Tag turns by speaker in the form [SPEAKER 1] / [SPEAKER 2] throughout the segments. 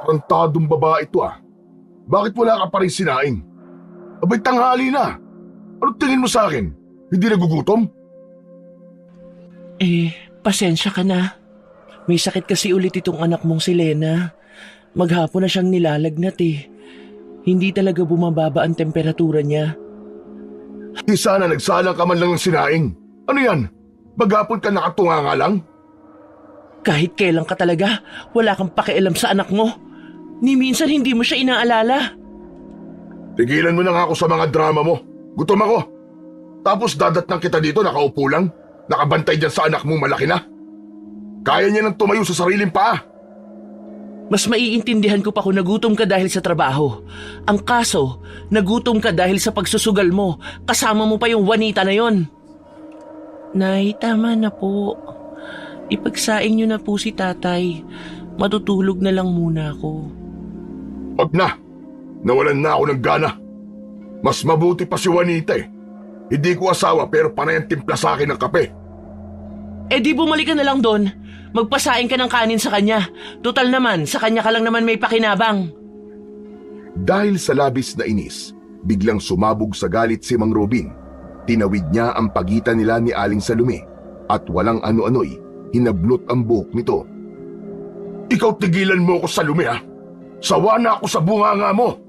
[SPEAKER 1] Tarantadong babae ito ah. Bakit wala ka pa rin sinaing? Abay tanghali na. Ano tingin mo sa akin? Hindi nagugutom?
[SPEAKER 2] Pasensya ka na. May sakit kasi ulit itong anak mong si Lena. Maghapon na siyang nilalagnat eh. Hindi talaga bumababa ang temperatura niya.
[SPEAKER 1] Di sana nagsalang ka man lang ng sinaing. Ano yan? Maghapon ka nakatunga nga lang?
[SPEAKER 2] Kahit kailan ka talaga, wala kang pakialam sa anak mo. Ni minsan hindi mo siya inaalala.
[SPEAKER 1] Tigilan mo na nga ako sa mga drama mo. Gutom ako. Tapos dadatnang kita dito nakaupo lang. Nakabantay dyan sa anak mong malaki na. Kaya niya nang tumayo sa sariling paa.
[SPEAKER 2] Mas maiintindihan ko pa kung nagutom ka dahil sa trabaho. Ang kaso, nagutom ka dahil sa pagsusugal mo. Kasama mo pa yung Juanita na yon. Nay, tama na po. Ipagsaing niyo na po si tatay. Matutulog na lang muna ako.
[SPEAKER 1] Wag na. Nawalan na ako ng gana. Mas mabuti pa si Juanita eh. Hindi ko asawa pero panay ang timpla sa akin ng kape.
[SPEAKER 2] Di bumalik ka na lang doon. Magpasaing ka ng kanin sa kanya. Total naman, sa kanya ka lang naman may pakinabang.
[SPEAKER 1] Dahil sa labis na inis, biglang sumabog sa galit si Mang Robin. Tinawid niya ang pagitan nila ni Aling Salome at walang ano-ano'y hinablot ang buhok nito. Ikaw tigilan mo ako, Salome ha? Sawa na ako sa bunganga mo!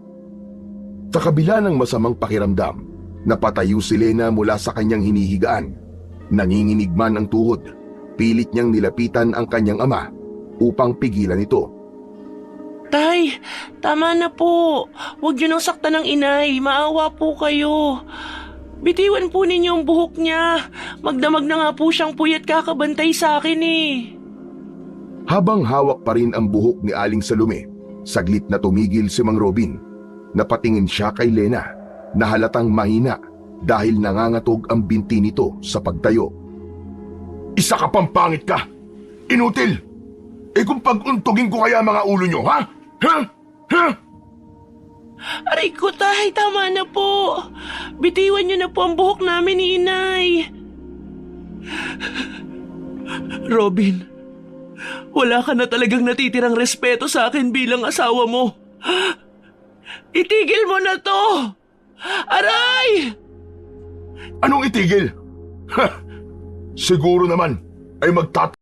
[SPEAKER 1] Sa kabila ng masamang pakiramdam, napatayo si Lena mula sa kanyang hinihigaan. Nanginginig man ang tuhod, pilit niyang nilapitan ang kanyang ama upang pigilan ito.
[SPEAKER 2] Tay, tama na po. Huwag niyo nang saktan ng inay. Maawa po kayo. Bitiwan po ninyo ang buhok niya. Magdamag na nga po siyang puyat kakabantay sa akin eh.
[SPEAKER 1] Habang hawak pa rin ang buhok ni Aling Salome, saglit na tumigil si Mang Robin. Napatingin siya kay Lena na halatang mahina dahil nangangatog ang binti nito sa pagtayo. Isa ka pang pangit ka! Inutil! Kung pag-untugin ko kaya mga ulo nyo, ha? Ha? Ha?
[SPEAKER 2] Aray ko, tay, tama na po. Bitiwan niyo na po ang buhok namin ni inay. Robin, wala ka na talagang natitirang respeto sa akin bilang asawa mo. Itigil mo na to! Aray!
[SPEAKER 1] Anong itigil? Ha? Siguro naman ay magtatagal